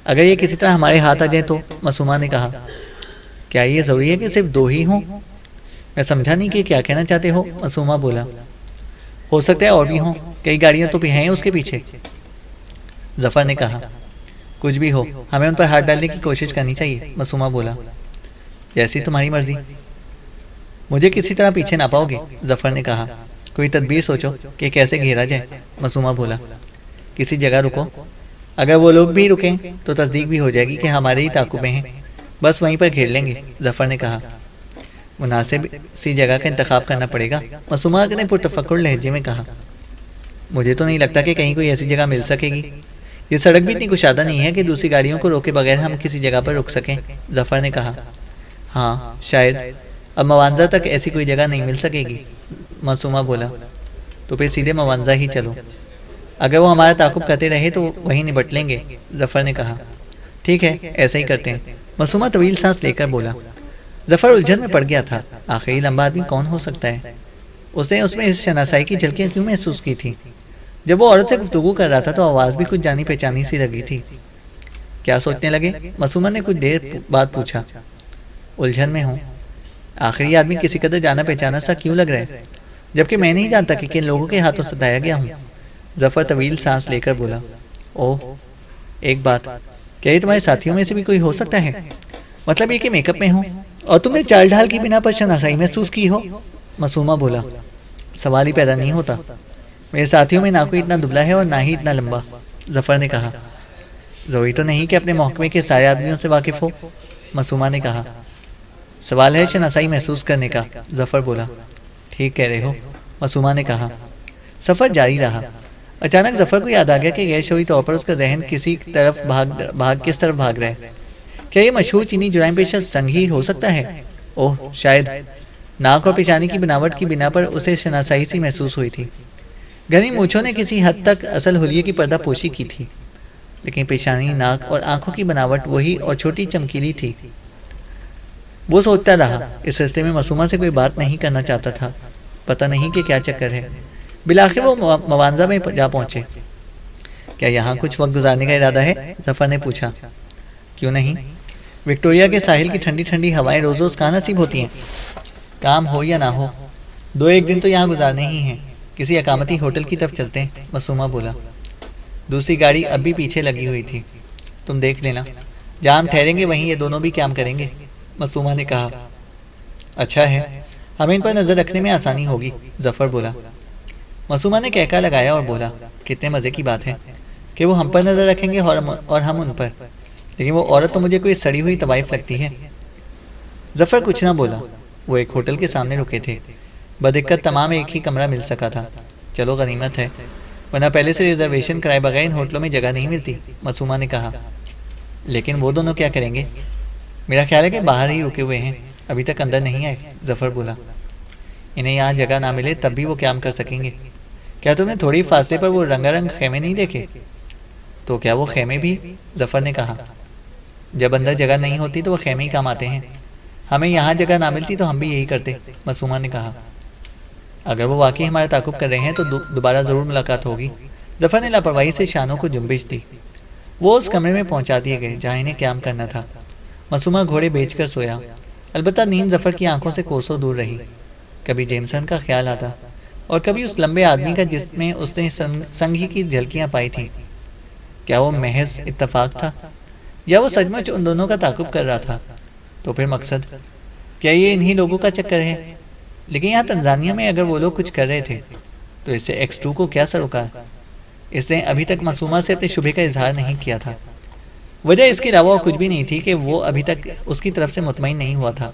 اگر یہ کسی طرح ہمارے ہاتھ آ جائے تو، معصومہ نے کہا. کیا یہ ضروری ہے کہ صرف دو ہی ہوں؟ میں سمجھا نہیں کہ کیا کہنا چاہتے ہو، معصومہ بولا. ہو سکتا ہے اور بھی ہوں، کئی گاڑیاں تو بھی ہیں اس کے پیچھے، ظفر نے کہا. کچھ بھی ہو، ہمیں ان پر ہاتھ ڈالنے کی کوشش کرنی چاہیے، معصومہ بولا. جیسی تمہاری مرضی. مجھے کسی طرح پیچھے نہ پاؤ گے، ظفر نے کہا. کوئی تدبیر سوچو کہ کیسے گھیرا جائے، معصومہ بولا. کسی جگہ رکو، اگر وہ لوگ بھی رکیں تو تصدیق بھی ہو جائے گی کہ ہمارے ہی تعاقب میں ہیں، بس وہیں پر گھیر لیں گے، ظفر نے کہا. مناسب سی جگہ کا انتخاب کرنا پڑے گا، معصومہ نے پرتفکر لہجے میں کہا. مجھے تو نہیں لگتا کہ کہیں کوئی ایسی جگہ مل سکے گی. یہ سڑک بھی اتنی کشادہ نہیں ہے کہ دوسری گاڑیوں کو روکے بغیر ہم کسی جگہ پر رک سکیں، ظفر نے کہا. ہاں شاید، اب موانزہ تک ایسی کوئی جگہ نہیں مل سکے گی، معصومہ بولا. تو پھر سیدھے موانزہ ہی چلو، اگر وہ ہمارا تعاقب کرتے رہے تو وہیں نبٹ لیں گے، ظفر نے کہا. ٹھیک ہے، ایسا ہی کرتے ہیں. مسومہ طویل سانس لے کر بولا۔ ظفر الجھن میں پڑ گیا تھا، آخری لمبا آدمی کون ہو سکتا ہے؟ اس نے اس میں اس شناسائی کی جھلکیاں کیوں محسوس کی تھی؟ جب وہ عورت سے گفتگو کر رہا تھا تو آواز بھی کچھ جانی پہچانی سی لگی تھی۔ کیا سوچنے لگے؟ مسومہ نے کچھ دیر بعد پوچھا۔ الجھن میں ہوں، آخری آدمی کسی قدر جانا پہچانا سا کیوں لگ رہا ہے، جبکہ میں نہیں جانتا کہ کن لوگوں کے ہاتھوں ستایا گیا ہوں۔ ظفر طویل سانس لے کر بولا۔ اوہ، ایک بات، کیا یہ تمہارے ساتھیوں میں سے بھی کوئی ہو سکتا ہے؟ مطلب یہ کہ میک اپ میں ہوں اور تم نے چال ڈھال کی بنا پر شناسائی محسوس کی ہو؟ مسومہ بولا۔ سوال ہی پیدا نہیں ہوتا، میرے ساتھیوں میں نہ کوئی اتنا دبلا ہے اور نہ ہی اتنا لمبا، ظفر نے کہا۔ ضروری تو نہیں کہ اپنے محکمے کے سارے آدمیوں سے واقف ہو، مسومہ نے کہا۔ سوال ہے شناسائی محسوس کرنے کا، ظفر بولا۔ ٹھیک کہہ رہے ہو، مسومہ نے کہا۔ سفر جاری رہا۔ اچانک ظفر کو یاد آ گیا کہ غیر شعوری طور پر اس کا ذہن کسی طرف کس طرف بھاگ رہا ہے۔ کیا یہ مشہور چینی جرائم پیشہ سنگ ہی ہو سکتا ہے؟ اوہ، شاید۔ ناک اور پیشانی کی بناوٹ کی بنا پر اسے شناسائی سی محسوس ہوئی تھی۔ گھنی مونچھوں نے کسی حد تک اصل حلیے کی پردہ پوشی کی تھی، لیکن پیشانی، ناک اور آنکھوں کی بناوٹ وہی اور چھوٹی چمکیلی تھی۔ وہ سوچتا رہا، اس سلسلے میں مسومہ سے کوئی بات نہیں کرنا چاہتا تھا، پتہ نہیں کہ کیا چکر ہے۔ بالآخر وہ موانزہ میں جا پہنچے۔ کیا یہاں کچھ وقت گزارنے کا ارادہ ہے؟ ظفر نے پوچھا۔ کیوں نہیں؟ وکٹوریہ کے ساحل کی ٹھنڈی ٹھنڈی ہوائیں روز روز کہاں نصیب ہوتی ہیں؟ کام ہو یا نہ ہو، 2-1 دن تو یہاں گزارنے ہی ہیں۔ کسی اقامتی ہوٹل کی طرف چلتے ہیں، مسومہ بولا۔ دوسری گاڑی اب بھی پیچھے لگی ہوئی تھی۔ تم دیکھ لینا، جہاں ہم ٹھہریں گے وہیں یہ دونوں بھی قیام کریں گے، مسومہ نے کہا۔ اچھا ہے، ہمیں ان پر نظر رکھنے میں آسانی ہوگی، ظفر بولا۔ مسومہ نے کہکا لگایا اور بولا، کتنے مزے کی بات ہے کہ وہ ہم پر نظر رکھیں گے اور ہم ان پر، لیکن وہ عورت تو مجھے کوئی سڑی ہوئی طوائف لگتی ہے۔ ظفر کچھ نہ بولا۔ وہ ایک ہوٹل کے سامنے رکے تھے، بدقت تمام ایک ہی کمرہ مل سکا تھا۔ چلو غنیمت ہے، ورنہ پہلے سے ریزرویشن کرائے بغیر ان ہوٹلوں میں جگہ نہیں ملتی، مسومہ نے کہا۔ لیکن وہ دونوں کیا کریں گے؟ میرا خیال ہے کہ باہر ہی رکے ہوئے ہیں، ابھی تک اندر نہیں آئے، ظفر بولا۔ انہیں یہاں جگہ نہ ملے تب بھی وہ قیام کر سکیں گے۔ کیا تم نے تھوڑی فاصلے پر وہ رنگا رنگ خیمے نہیں دیکھے؟ تو کیا وہ خیمے بھی؟ ظفر نے کہا۔ جب اندر جگہ نہیں ہوتی تو وہ خیمے ہی کام آتے ہیں، ہمیں یہاں جگہ نہ ملتی تو ہم بھی یہی کرتے، مسومہ نے کہا۔ اگر وہ واقعی ہمارا تعاقب کر رہے ہیں تو دوبارہ ضرور ملاقات ہوگی، ظفر نے لاپرواہی سے شانوں کو جنبش دی۔ وہ اس کمرے میں پہنچا دیے گئے جہاں انہیں قیام کرنا تھا۔ مسومہ گھوڑے بیچ کر سویا، البتہ نیند ظفر کی آنکھوں سے کوسوں دور رہی۔ کبھی جیمسن کا خیال آتا اور کبھی اس لمبے آدمی کا جس میں اس نے سنگ ہی کی جھلکیاں پائی تھیں۔ کیا وہ محض اتفاق تھا یا وہ سچ مچ ان دونوں کا تعاقب کر رہا تھا؟ تو پھر مقصد کیا یہ انہی لوگوں کا چکر ہے؟ لیکن یہاں تنزانیہ میں اگر وہ لوگ کچھ کر رہے تھے تو اس سے X2 کو کیا سروکار؟ اس نے ابھی تک مسومہ سے اپنے شبہ کا اظہار نہیں کیا تھا۔ وجہ اس کے علاوہ اور کچھ بھی نہیں تھی کہ وہ ابھی تک اس کی طرف سے مطمئن نہیں ہوا تھا۔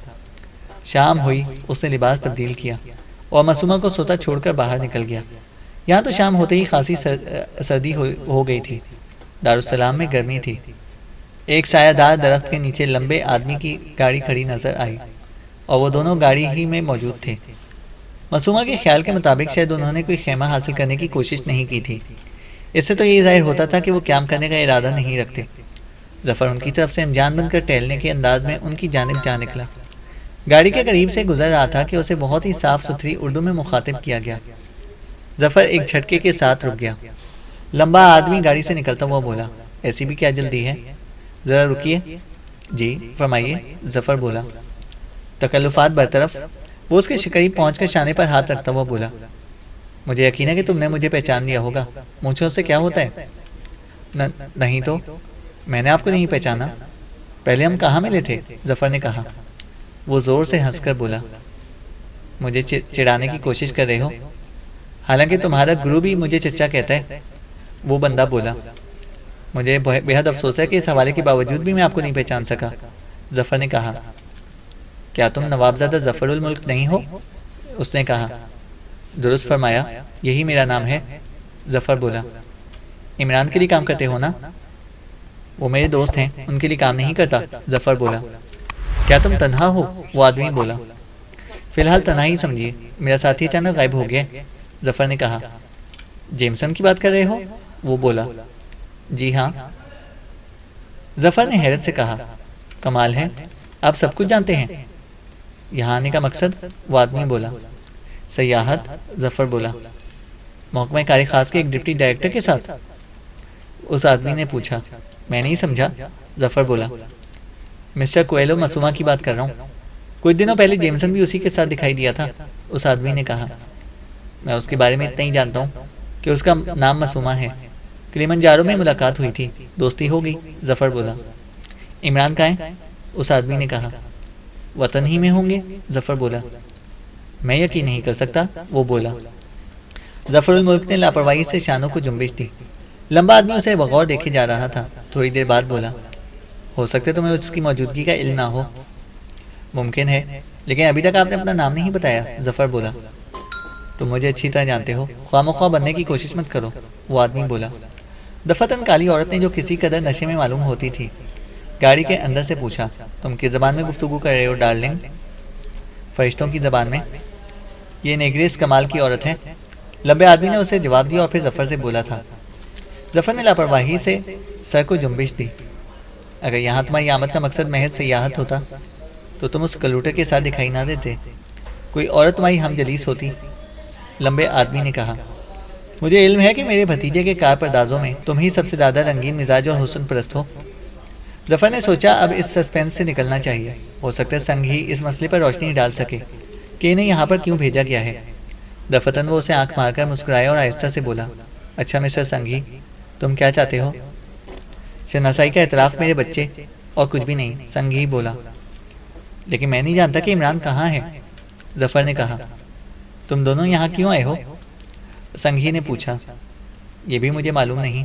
شام ہوئی، اس نے لباس تبدیل کیا اور مسومہ کو سوتا چھوڑ کر باہر نکل گیا۔ یہاں تو شام ہوتے ہی خاصی سردی ہو گئی تھی۔ دارالسلام میں گرمی تھی۔ ایک سایہ دار درخت کے نیچے لمبے آدمی کی گاڑی کھڑی نظر آئی اور وہ دونوں گاڑی ہی میں موجود تھے۔ مسومہ کے خیال کے مطابق شاید انہوں نے کوئی خیمہ حاصل کرنے کی کوشش نہیں کی تھی۔ اس سے تو یہ ظاہر ہوتا تھا کہ وہ قیام کرنے کا ارادہ نہیں رکھتے۔ ظفر ان کی طرف سے انجان بن کر ٹہلنے کے انداز میں ان کی جانب جا نکلا۔ گاڑی کے قریب سے گزر رہا تھا کہ اسے بہت ہی صاف ستھری اردو میں مخاطب کیا گیا۔ ظفر ایک جھٹکے کے ساتھ رک گیا۔ لمبا آدمی گاڑی سے نکلتا ہوا بولا، ایسی بھی کیا جلدی ہے؟ ذرا رکیے۔ جی فرمائیے، ظفر بولا۔ تکلفات برطرف، وہ اس کے قریب پہنچ کر شانے پر ہاتھ رکھتا ہوا بولا، مجھے یقین ہے کہ تم نے مجھے پہچان لیا ہوگا، مونچھوں سے کیا ہوتا ہے؟ نہیں تو میں نے آپ کو نہیں پہچانا۔ پہلے ہم کہاں ملے تھے؟ ظفر نے کہا۔ وہ زور سے ہنس کر بولا، مجھے چڑھانے کی کوشش کر رہے ہو؟ حالانکہ تمہارا گرو بھی مجھے چچا کہتا ہے، وہ بندہ بولا۔ مجھے بے حد افسوس ہے کہ اس حوالے کے باوجود بھی میں آپ کو نہیں پہچان سکا، ظفر نے کہا۔ کیا تم نوابزادہ ظفر الملک نہیں ہو؟ اس نے کہا۔ درست فرمایا، یہی میرا نام ہے، ظفر بولا۔ عمران کے لیے کام کرتے ہو نا؟ وہ میرے دوست ہیں، ان کے لیے کام نہیں کرتا، ظفر بولا۔ کیا تم تنہا ہو؟ وہ آدمی بولا۔ فی الحال تنہا ہی سمجھیے، میرا ساتھی اچانک غائب ہو گیا، ظفر نے کہا۔ جیمسن کی بات کر رہے ہو؟ وہ بولا۔ جی ہاں، ظفر نے حیرت سے کہا۔ کمال ہے، آپ سب کچھ جانتے ہیں۔ یہاں آنے کا مقصد؟ وہ آدمی بولا۔ سیاحت، ظفر بولا۔ محکمہ کار خاص کے ایک ڈپٹی ڈائریکٹر کے ساتھ؟ اس آدمی نے پوچھا۔ میں نہیں سمجھا، ظفر بولا۔ مسٹر کویلو مسوما کی بات کر رہا ہوں۔ کچھ دنوں پہلے جیمسن بھی اسی کے ساتھ دکھائی دیا تھا، اس آدمی نے کہا۔ میں اس کے بارے میں اتنا ہی جانتا ہوں کہ اس کا نام مسوما ہے۔ کلیمنجارو میں ملاقات ہوئی تھی، دوستی ہو گئی، ظفر بولا۔ عمران کہاں ہے؟ اس آدمی نے کہا۔ وطن ہی میں ہوں گے، ظفر بولا۔ میں یقین نہیں کر سکتا، وہ بولا۔ ظفر الملک نے لاپرواہی سے شانوں کو جنبش دی۔ لمبا آدمی اسے بغور دیکھے جا رہا تھا، تھوڑی دیر بعد بولا۔ ہو سکتا ہے تمہیں اس کی موجودگی کا علم نہ ہو۔ ممکن ہے، لیکن ابھی تک آپ نے اپنا نام نہیں بتایا، ظفر بولا۔ تم مجھے اچھی طرح جانتے ہو، خواہ مخواہ بننے کی کوشش مت کرو، وہ آدمی بولا۔ دفتن کالی عورت نے جو کسی قدر نشے میں معلوم ہوتی تھی، گاڑی کے اندر سے پوچھا۔ تم کس زبان میں گفتگو کر رہے ہو ڈارلنگ؟ فرشتوں کی زبان میں۔ یہ نیگریس کمال کی عورت ہے، لمبے آدمی نے اسے جواب دیا اور پھر ظفر سے بولا تھا۔ ظفر نے لاپرواہی سے سر کو جنبش دی۔ اگر یہاں تمہاری آمد کا مقصد محض سیاحت ہوتا تو تم اس کلوٹر کے ساتھ دکھائی نہ دیتے، کوئی عورت تمہاری ہم جلیس ہوتی، لمبے آدمی نے کہا۔ مجھے علم ہے کہ میرے بھتیجے کے کار پردازوں میں تم ہی سب سے زیادہ رنگین مزاج اور حسن پرست ہو۔ ظفر نے سوچا اب اس سسپینس سے نکلنا چاہیے، ہو سکتا ہے سنگ ہی اس مسئلے پر روشنی ڈال سکے کہ انہیں یہاں پر کیوں بھیجا گیا ہے۔ دفتن وہ اسے آنکھ مار کر مسکرایا اور آہستہ سے بولا۔ اچھا مسٹر سنگھی، تم کیا چاہتے ہو؟ شناسائی کا اعتراف میرے بچے، اور کچھ بھی نہیں، سنگھی بولا۔ لیکن میں نہیں جانتا کہ عمران کہاں ہے، ظفر نے کہا۔ تم دونوں یہاں کیوں آئے ہو؟ سنگھی نے پوچھا۔ یہ بھی مجھے معلوم نہیں،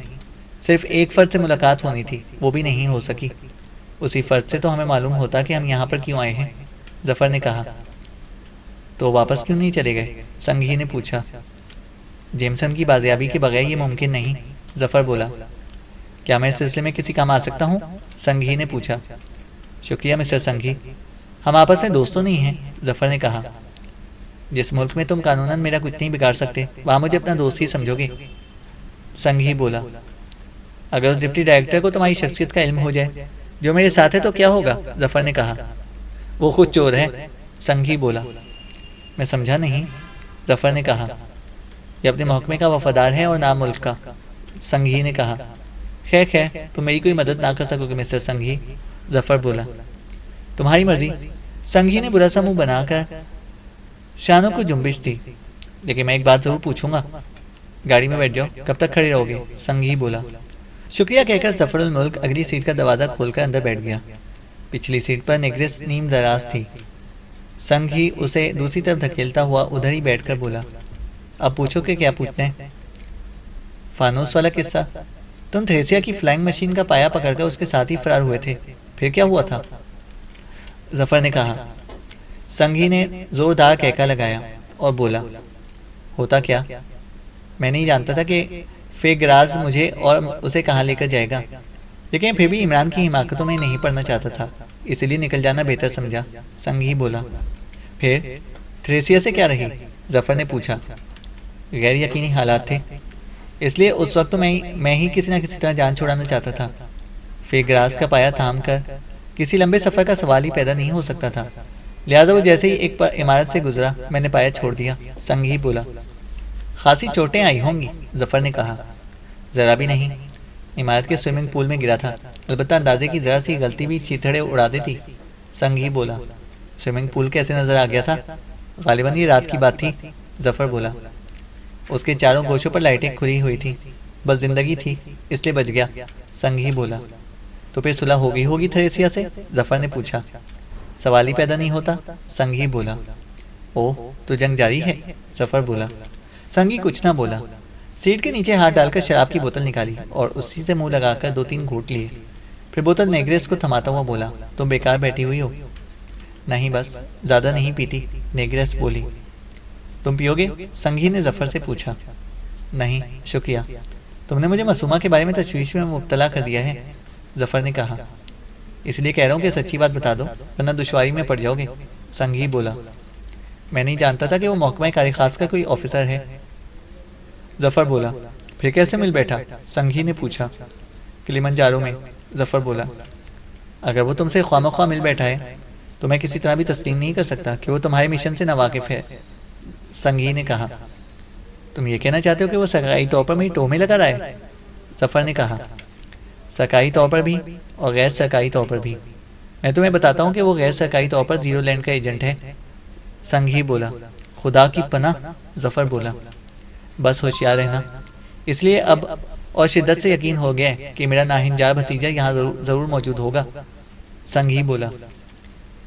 صرف ایک فرد سے ملاقات ہونی تھی، وہ بھی نہیں ہو سکی۔ اسی فرد سے تو ہمیں معلوم ہوتا کہ ہم یہاں پر کیوں آئے ہیں، ظفر نے کہا۔ تو واپس کیوں نہیں چلے گئے؟ سنگھی نے پوچھا۔ جیمسن کی بازیابی کے بغیر یہ ممکن نہیں، ظفر بولا۔ کیا میں اس سلسلے میں کسی کام آ سکتا ہوں؟ سنگھی نے پوچھا۔ شکریہ مسٹر سنگھی، ہم آپس میں دوست تو نہیں ہیں، ظفر نے کہا۔ جس ملک میں تم قانوناً میرا کچھ نہیں بگاڑ سکتے، وہاں مجھے اپنا دوست ہی سمجھو گے، سنگھی بولا۔ اگر اس ڈپٹی ڈائریکٹر کو تمہاری شخصیت کا علم ہو جائے جو میرے ساتھ ہے تو کیا ہوگا، ظفر نے کہا۔ وہ خود چور ہے، سنگھی بولا۔ میں سمجھا نہیں، ظفر نے کہا۔ یہ اپنے محکمے کا وفادار ہے اور نام ملک کا، سنگھی نے کہا۔ خیر خیر، تم میری کوئی مدد نہ کر سکو گے مسٹر سنگھی، ظفر بولا۔ تمہاری مرضی، سنگھی نے برا سا منہ بنا کر شانوں کو جنبش دی۔ لیکن میں ایک بات ضرور پوچھوں گا۔ گاڑی میں بیٹھ جاؤ، کب تک کھڑے رہو گے، سنگھی بولا۔ شکریہ کہہ کر ظفر الملک اگلی سیٹ کا دروازہ کھول کر اندر بیٹھ گیا۔ پچھلی سیٹ پر نیگریس نیم دراز تھی۔ سنگھی اسے دوسری طرف دھکیلتا ہوا ادھر ہی بیٹھ کر بولا۔ اب پوچھو کہ کیا پوچھتے ہیں؟ فانوس والا قصہ، تم تھریسیا کی فلائنگ مشین کا پایا پکڑ کر اس کے ساتھ ہی فرار ہوئے تھے، پھر کیا ہوا تھا، ظفر نے کہا۔ سنگھی نے زوردار کہکا لگایا اور بولا۔ ہوتا کیا؟ میں نہیں جانتا تھا کہ فیگراز مجھے اور اسے کہاں لے کر جائے گا، لیکن پھر بھی عمران کی حماقتوں میں نہیں پڑنا چاہتا تھا، اسی لیے نکل جانا بہتر سمجھا، سنگھی بولا۔ پھر تھریسیا سے کیا رہی، ظفر نے پوچھا۔ غیر یقینی حالات تھے، اس لیے اس وقت تو میں ہی کسی نہ کسی طرح جان چھڑانا چاہتا تھا۔ فیگراز کا پایا تھام کر کسی لمبے سفر کا سوال ہی پیدا نہیں ہو سکتا تھا، لہذا وہ جیسے ہی ایک عمارت سے گزرا میں نے پایا چھوڑ دیا، سنگھی بولا۔ خاصی چوٹیں آئی ہوں گی، ظفر نے کہا۔ ذرا بھی نہیں، عمارت کے سوئمنگ پول میں گرا تھا، البتہ اندازے کی ذرا سی غلطی بھی چیتھڑے اڑا دیتی، سنگھی بولا۔ سوئمنگ پول کیسے نظر آ گیا تھا؟ غالباً یہ رات کی بات تھی، ظفر بولا۔ اس کے چاروں گوشوں پر لائٹیں کھلی ہوئی تھیں، بس زندگی تھی اس لیے بچ گیا، سنگھی بولا۔ تو پھر صلح ہو گئی ہوگی تھریسیا سے، ظفر نے پوچھا۔ سوال ہی پیدا نہیں ہوتا، سنگھی بولا۔ اوہ، تو جنگ جاری ہے، ظفر بولا۔ سنگھی کچھ نہ بولا، سیٹ کے نیچے ہاتھ ڈال کر شراب کی بوتل نکالی اور اسی سے منہ لگا کر 2-3 گھونٹ لیے، پھر بوتل نیگریس کو تھماتا ہوا بولا۔ تم بیکار بیٹھی ہوئی ہو؟ نہیں بس، زیادہ نہیں پیتی، نیگریس بولی۔ تم پیو گے؟ سنگھی نے ظفر سے پوچھا۔ نہیں شکریہ، تم نے مجھے معصومہ کے بارے میں تشویش میں مبتلا کر دیا ہے، ظفر نے کہا۔ اس لیے کہہ رہا ہوں کہ سچی بات بتا دو ورنہ دشواری میں پڑ جاؤ گے، سنگھی بولا۔ میں نہیں جانتا تھا کہ وہ محکمہ کار خاص کا کوئی آفیسر ہے، ظفر بولا۔ پھر کیسے مل بیٹھا، سنگھی نے پوچھا۔ کلیمنجارو میں، ظفر بولا۔ اگر وہ تم سے خواہ مخواہ مل بیٹھا ہے تو میں کسی طرح بھی تسلیم نہیں کر سکتا کہ وہ تمہارے مشن سے ناواقف ہے۔ سنگھی نے کہا، تم یہ کہنا چاہتے ہو کہ وہ سرکاری طور پر میری ٹوہ میں لگا رہا ہے؟ ظفر نے کہا، سرکاری طور پر بھی اور غیر سرکاری طور پر بھی۔ میں تمہیں بتاتا ہوں کہ وہ غیر سرکاری طور پر زیرو لینڈ کا ایجنٹ ہے۔ سنگھی بولا، خدا کی پناہ، ظفر بولا، بس ہوشیار رہنا۔ اس لیے اب اور شدت سے یقین ہو گیا ہے کہ میرا ناہنجار بھتیجا یہاں ضرور موجود ہوگا۔ سنگھی بولا،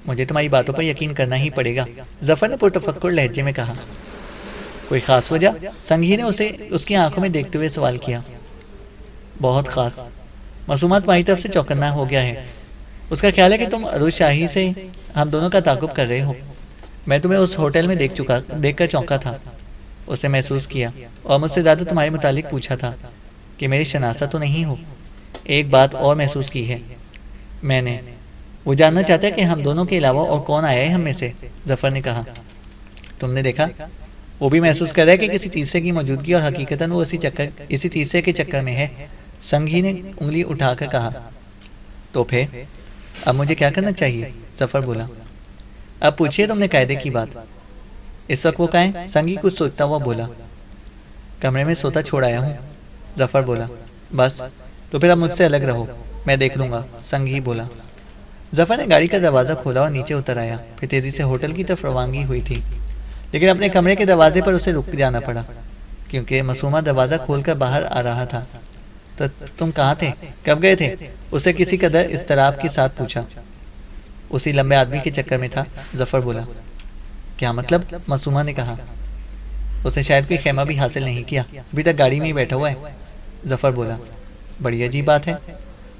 مجھے تمہاری باتوں پر یقین کرنا ہی پڑے گا، ظفر نے پرتفکر لہجے میں کہا۔ کوئی خاص وجہ؟ سنگھی نے اسے اس کی آنکھوں میں دیکھتے ہوئے سوال کیا۔ بہت خاص۔ معصومہ تمہاری طرف سے چوکنا ہو گیا ہے۔ اس کا خیال ہے کہ تم عروج شاہی سے ہم دونوں کا تعاقب کر رہے ہو۔ میں تمہیں اس ہوٹل میں دیکھ کر چونکا تھا، اسے محسوس کیا اور مجھ سے زیادہ تمہارے متعلق پوچھا تھا کہ میری شناسہ تو نہیں ہو۔ ایک بات اور محسوس کی ہے میں نے، وہ جاننا چاہتا ہے کہ ہم دونوں کے علاوہ اور کون آیا ہے ہم میں سے۔ ظفر نے کہا، تم نے دیکھا؟ وہ بھی محسوس کر رہا ہے کہ کسی تیسرے کی موجودگی اور حقیقتاً وہ اسی تیسرے کے چکر میں ہے۔ سنگھی نے انگلی اٹھا کر کہا، تو پھر اب مجھے کیا کرنا چاہیے؟ ظفر بولا، اب پوچھئے تم نے قاعدے کی بات۔ اس وقت وہ کہاں ہے؟ سنگھی کچھ سوچتا ہوا بولا، کمرے میں سوتا چھوڑ آیا ہوں۔ ظفر بولا، بس تو پھر اب مجھ سے الگ رہو، میں دیکھ لوں گا۔ سنگھی بولا۔ ظفر نے گاڑی کا دروازہ کھولا اور نیچے اتر آیا، پھر تیزی سے ہوٹل کی طرف روانگی ہوئی تھی، لیکن اپنے کمرے کے دروازے پر اسے رک جانا پڑا کیونکہ معصومہ دروازہ کھول کر باہر آ رہا تھا۔ تو تم کہاں تھے؟ کب گئے تھے؟ اسے کسی قدر اضطراب کے ساتھ پوچھا۔ اسی لمبے آدمی کے چکر میں تھا، ظفر بولا۔ کیا مطلب؟ معصومہ نے کہا، اس نے شاید کوئی خیمہ بھی حاصل نہیں کیا، ابھی تک گاڑی میں ہی بیٹھا ہوا ہے۔ ظفر بولا، بڑی عجیب بات ہے،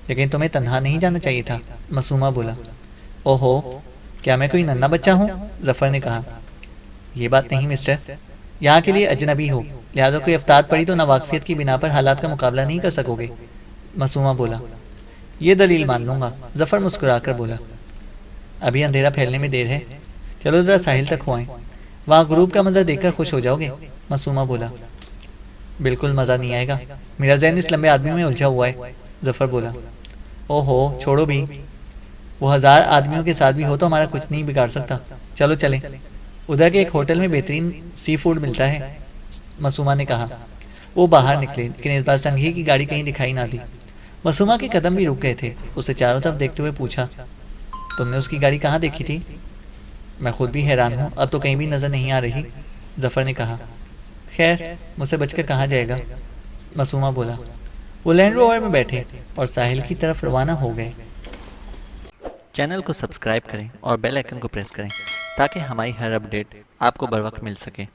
لیکن تمہیں تنہا نہیں جانا چاہیے تھا۔ معصومہ بولا، اوہو، کیا میں کوئی ننھا بچہ ہوں؟ ظفر نے کہا، یہ بات نہیں مسٹر، یہاں کے لیے اجنبی ہو، لہٰذا کوئی افتاد پڑی تو ناواقفیت کی بنا پر حالات کا مقابلہ نہیں کر سکو گے۔ معصومہ بولا، یہ دلیل مان لوں گا۔ ظفر مسکرا کر بولا، ابھی اندھیرا پھیلنے میں دیر ہے، چلو ذرا ساحل تک ہوائیں، وہاں غروب کا منظر دیکھ کر خوش ہو جاؤ گے۔ معصومہ بولا، بالکل مزہ نہیں آئے گا، میرا ذہن اس لمبے آدمی میں الجھا ہوا ہے۔ ظفر بولا، اوہو، چھوڑو بھی، وہ 1000 آدمیوں کے ساتھ بھی ہو تو ہمارا کچھ نہیں بگاڑ سکتا، چلو چلیں، ادھر کے ایک ہوٹل میں بہترین سی فوڈ ملتا ہے۔ معصومہ نے کہا۔ وہ باہر نکلے، لیکن اس بار سنگھی کی گاڑی کہیں دکھائی نہ دی۔ معصومہ کے قدم بھی رک گئے تھے، اسے چاروں طرف دیکھتے ہوئے پوچھا، تم نے اس کی گاڑی کہاں دیکھی تھی؟ میں خود بھی حیران ہوں، اب تو کہیں بھی نظر نہیں آ رہی، ظفر نے کہا۔ خیر، مجھ سے بچ کر کہاں جائے گا؟ معصومہ بولا۔ وہ لینڈ روور میں بیٹھے اور ساحل کی طرف روانہ ہو گئے۔ چینل کو سبسکرائب کریں اور بیل آئیکن کو پریس کریں تاکہ ہماری ہر اپڈیٹ آپ کو بر وقت مل سکے۔